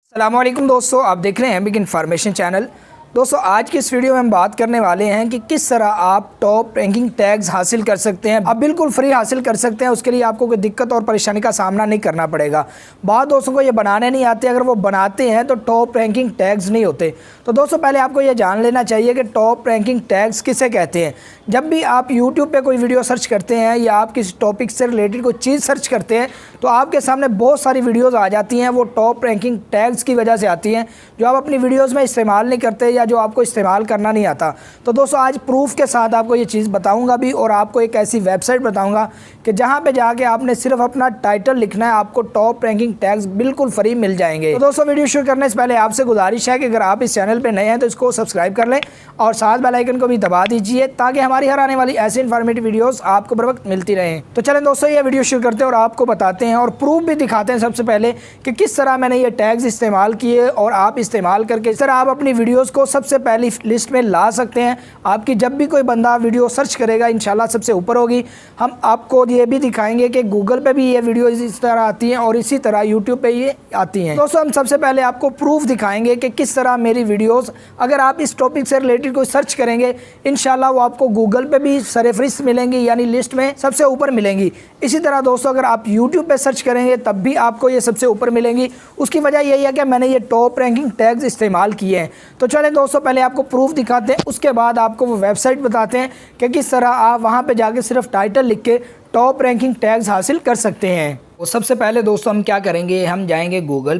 अस्सलामुअलैकुम दोस्तों, आप देख रहे हैं बिग इन्फॉर्मेशन चैनल। दोस्तों, आज की इस वीडियो में हम बात करने वाले हैं कि किस तरह आप टॉप रैंकिंग टैग्स हासिल कर सकते हैं। आप बिल्कुल फ्री हासिल कर सकते हैं, उसके लिए आपको कोई दिक्कत और परेशानी का सामना नहीं करना पड़ेगा। बहुत दोस्तों को ये बनाने नहीं आते, अगर वो बनाते हैं तो टॉप रैंकिंग टैग्स नहीं होते। तो दोस्तों, पहले आपको ये जान लेना चाहिए कि टॉप रैंकिंग टैग्स किसे कहते हैं। जब भी आप यूट्यूब पर कोई वीडियो सर्च करते हैं या आप किसी टॉपिक से रिलेटेड कोई चीज़ सर्च करते हैं तो आपके सामने बहुत सारी वीडियोज़ आ जाती हैं। वो टॉप रैंकिंग टैग्स की वजह से आती हैं जो आप अपनी वीडियोज़ में इस्तेमाल नहीं करते या जो आपको इस्तेमाल करना नहीं आता। तो दोस्तों, आज प्रूफ के साथ आपको ये चीज़ बताऊंगा भी, और आपको एक ऐसी वेबसाइट बताऊंगा कि जहां पे जाके आपने सिर्फ अपना टाइटल लिखना है, आपको टॉप रैंकिंग टैग्स बिल्कुल फ्री मिल जाएंगे। तो दोस्तों, वीडियो शुरू करने से पहले आपसे गुजारिश है कि अगर आप इस चैनल पर नए हैं तो इसको सब्सक्राइब कर लें और साथ बेल आइकन को भी दबा दीजिए ताकि हमारी हर आने वाली ऐसी इन्फॉर्मेटिव वीडियोज़ आपको बर वक्त मिलती रहें। तो चलें दोस्तों, ये वीडियो शुरू करते हैं और आपको बताते हैं और प्रूफ भी दिखाते हैं सबसे पहले कि किस तरह मैंने ये टैग्स इस्तेमाल किए और आप इस्तेमाल करके इस तरह आप अपनी वीडियोस को सबसे पहली लिस्ट में ला सकते हैं। आपकी जब भी कोई बंदा वीडियो सर्च करेगा इंशाल्लाह सबसे ऊपर होगी। हम आपको ये भी दिखाएंगे कि गूगल पे भी ये वीडियो इस तरह आती हैं और इसी तरह यूट्यूब पे ये आती हैं। दोस्तों, हम सबसे पहले आपको प्रूफ दिखाएंगे कि किस तरह मेरी वीडियोस, अगर आप इस टॉपिक से रिलेटेड कोई सर्च करेंगे इंशाल्लाह वो आपको गूगल पे भी सरफरिस्त मिलेंगी, यानी लिस्ट में सबसे ऊपर मिलेंगी। इसी तरह दोस्तों, अगर आप यूट्यूब पे सर्च करेंगे तब भी आपको ये सबसे ऊपर मिलेंगी। उसकी वजह यही है कि मैंने ये टॉप रैंकिंग टैग्स इस्तेमाल किए हैं। तो चलें दोस्तों, पहले आपको प्रूफ दिखाते हैं, उसके बाद आपको वो वेबसाइट बताते हैं कि किस तरह आप वहाँ पे जाके सिर्फ टाइटल लिख के टॉप रैंकिंग टैग्स हासिल कर सकते हैं। तो सबसे पहले दोस्तों हम क्या करेंगे, हम जाएंगे गूगल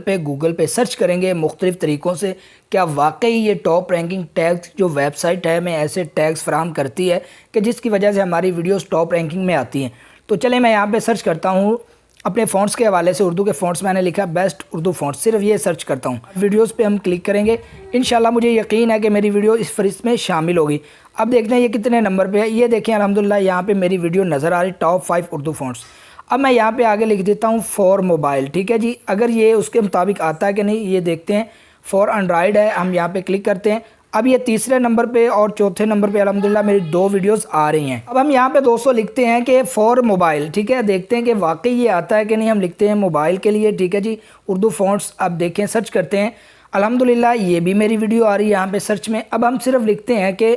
पे सर्च करेंगे मुख्तलिफ़ तरीक़ों से क्या वाकई ये टॉप रैंकिंग टैग्स जो वेबसाइट है में ऐसे टैग्स फराहम करती है कि जिसकी वजह से हमारी वीडियोस टॉप रैंकिंग में आती हैं। तो चले मैं यहाँ पे सर्च करता हूँ अपने फ़ॉन्ट्स के हवाले से, उर्दू के फ़ॉन्ट्स मैंने लिखा बेस्ट उर्दू फ़ॉन्ट्स, सिर्फ ये सर्च करता हूँ। वीडियोस पे हम क्लिक करेंगे, इंशाल्लाह मुझे यकीन है कि मेरी वीडियो इस फहरिस्त में शामिल होगी। अब देखते हैं ये कितने नंबर पे है। ये देखें अल्हम्दुलिल्लाह यहाँ पे मेरी वीडियो नज़र आ रही टॉप 5 उर्दू फ़ॉन्ट्स। अब मैं यहाँ पे आगे लिख देता हूँ फॉर मोबाइल, ठीक है जी। अगर ये उसके मुताबिक आता है कि नहीं ये देखते हैं। फॉर एंड्रॉयड है, हम यहाँ पे क्लिक करते हैं। अब ये तीसरे नंबर पे और चौथे नंबर पे अल्हम्दुलिल्लाह मेरी 2 वीडियोस आ रही हैं। अब हम यहाँ पे दोस्तों लिखते हैं कि फॉर मोबाइल, ठीक है। देखते हैं कि वाकई ये आता है कि नहीं। हम लिखते हैं मोबाइल के लिए, ठीक है जी, उर्दू फ़ॉन्ट्स। अब देखें सर्च करते हैं, अल्हम्दुलिल्लाह ये भी मेरी वीडियो आ रही है यहाँ पे सर्च में। अब हम सिर्फ लिखते हैं कि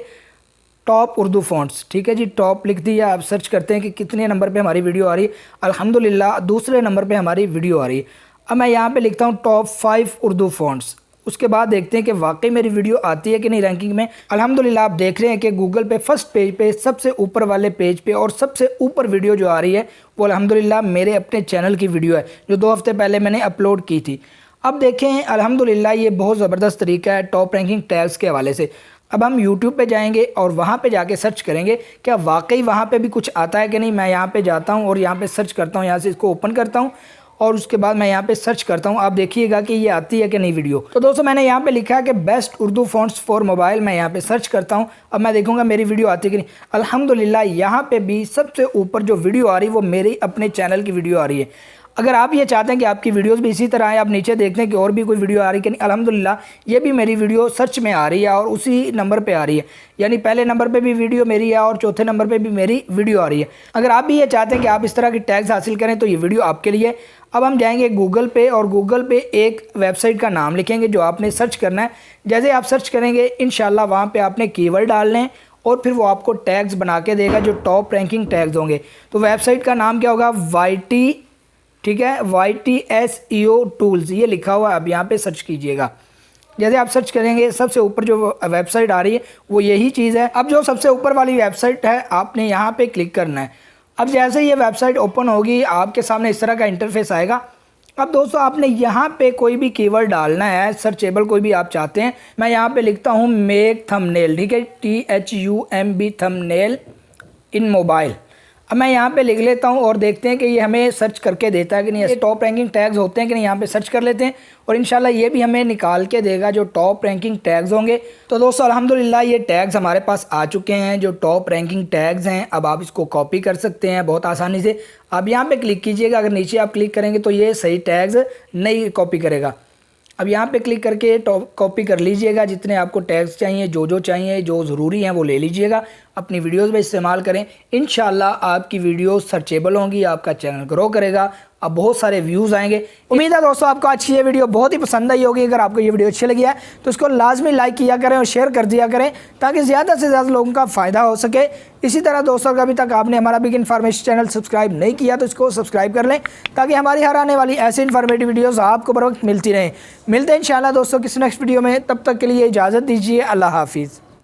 टॉप उर्दू फ़ॉन्ट्स, ठीक है जी, टॉप लिख दिया। अब सर्च करते हैं कि कितने नंबर पे हमारी वीडियो आ रही है। अल्हम्दुलिल्लाह दूसरे नंबर पे हमारी वीडियो आ रही है। अब मैं यहाँ पे लिखता हूँ टॉप 5 उर्दू फ़ॉन्ट्स। उसके बाद देखते हैं कि वाकई मेरी वीडियो आती है कि नहीं रैंकिंग में। अल्हम्दुलिल्लाह आप देख रहे हैं कि गूगल पे फर्स्ट पेज पे सबसे ऊपर वाले पेज पे और सबसे ऊपर वीडियो जो आ रही है वो अल्हम्दुलिल्लाह मेरे अपने चैनल की वीडियो है जो 2 हफ्ते पहले मैंने अपलोड की थी। अब देखें अल्हम्दुलिल्लाह ये बहुत ज़बरदस्त तरीका है टॉप रैंकिंग टैग्स के हवाले से। अब हम YouTube पे जाएंगे और वहाँ पे जाके सर्च करेंगे क्या वाकई वहाँ पे भी कुछ आता है कि नहीं। मैं यहाँ पे जाता हूँ और यहाँ पे सर्च करता हूँ, यहाँ से इसको ओपन करता हूँ और उसके बाद मैं यहाँ पे सर्च करता हूँ। आप देखिएगा कि ये आती है कि नहीं वीडियो। तो दोस्तों, मैंने यहाँ पे लिखा है कि best Urdu fonts for mobile. मैं यहाँ पे सर्च करता हूँ, अब मैं देखूँगा मेरी वीडियो आती है कि नहीं। अल्हम्दुलिल्लाह यहाँ पे भी सबसे ऊपर जो वीडियो आ रही है वो मेरी अपने चैनल की वीडियो आ रही है। अगर आप ये चाहते हैं कि आपकी वीडियोस भी इसी तरह आए, आप नीचे देखते हैं कि और भी कोई वीडियो आ रही है कि नहीं। अल्हम्दुलिल्लाह ये भी मेरी वीडियो सर्च में आ रही है और उसी नंबर पे आ रही है, यानी पहले नंबर पे भी वीडियो मेरी है और चौथे नंबर पे भी मेरी वीडियो आ रही है। अगर आप भी ये चाहते हैं कि आप इस तरह की टैग्स हासिल करें तो ये वीडियो आपके लिए। अब हम जाएंगे गूगल पे और गूगल पे एक वेबसाइट का नाम लिखेंगे जो आपने सर्च करना है। जैसे आप सर्च करेंगे इंशाल्लाह वहाँ पे आपने कीवर्ड डालने हैं और फिर वो आपको टैग्स बना के देगा जो टॉप रैंकिंग टैग्स होंगे। तो वेबसाइट का नाम क्या होगा, YT, ठीक है, YTSEO टूल्स, ये लिखा हुआ है। अब यहाँ पे सर्च कीजिएगा। जैसे आप सर्च करेंगे सबसे ऊपर जो वेबसाइट आ रही है वो यही चीज़ है। अब जो सबसे ऊपर वाली वेबसाइट है आपने यहाँ पे क्लिक करना है। अब जैसे ये वेबसाइट ओपन होगी आपके सामने इस तरह का इंटरफेस आएगा। अब दोस्तों आपने यहाँ पे कोई भी कीवर्ड डालना है, सर्चेबल कोई भी आप चाहते हैं। मैं यहाँ पे लिखता हूँ मेक थंबनेल, ठीक है, THUMB थंबनेल इन मोबाइल। अब मैं यहाँ पे लिख लेता हूँ और देखते हैं कि ये हमें सर्च करके देता है कि नहीं। ये टॉप रैंकिंग टैग्स होते हैं कि नहीं, यहाँ पे सर्च कर लेते हैं और इंशाल्लाह ये भी हमें निकाल के देगा जो टॉप रैंकिंग टैग्स होंगे। तो दोस्तों अल्हम्दुलिल्लाह ये टैग्स हमारे पास आ चुके हैं जो टॉप रैंकिंग टैग्स हैं। अब आप इसको कॉपी कर सकते हैं बहुत आसानी से। अब यहाँ पे क्लिक कीजिएगा, अगर नीचे आप क्लिक करेंगे तो ये सही टैग्स नहीं कॉपी करेगा। अब यहाँ पे क्लिक करके कॉपी कर लीजिएगा जितने आपको टैग्स चाहिए, जो चाहिए, जो ज़रूरी हैं वो ले लीजिएगा, अपनी वीडियोस में इस्तेमाल करें। इंशाल्लाह आपकी वीडियोस सर्चेबल होंगी, आपका चैनल ग्रो करेगा अब बहुत सारे व्यूज़ आएंगे। उम्मीद है दोस्तों आपको आज की ये वीडियो बहुत ही पसंद आई होगी। अगर आपको ये वीडियो अच्छी लगी है तो इसको लाजमी लाइक किया करें और शेयर कर दिया करें ताकि ज़्यादा से ज़्यादा लोगों का फ़ायदा हो सके। इसी तरह दोस्तों अगर अभी तक आपने हमारा बिग इन्फॉर्मेशन चैनल सब्सक्राइब नहीं किया तो इसको सब्सक्राइब कर लें ताकि हमारी हर आने वाली ऐसी इन्फॉर्मेटिव वीडियोज़ आपको बर वक्त मिलती रहें। मिलते हैं इंशाल्लाह दोस्तों किसी नेक्स्ट वीडियो में, तब तक के लिए इजाज़त दीजिए। अल्लाह हाफिज़।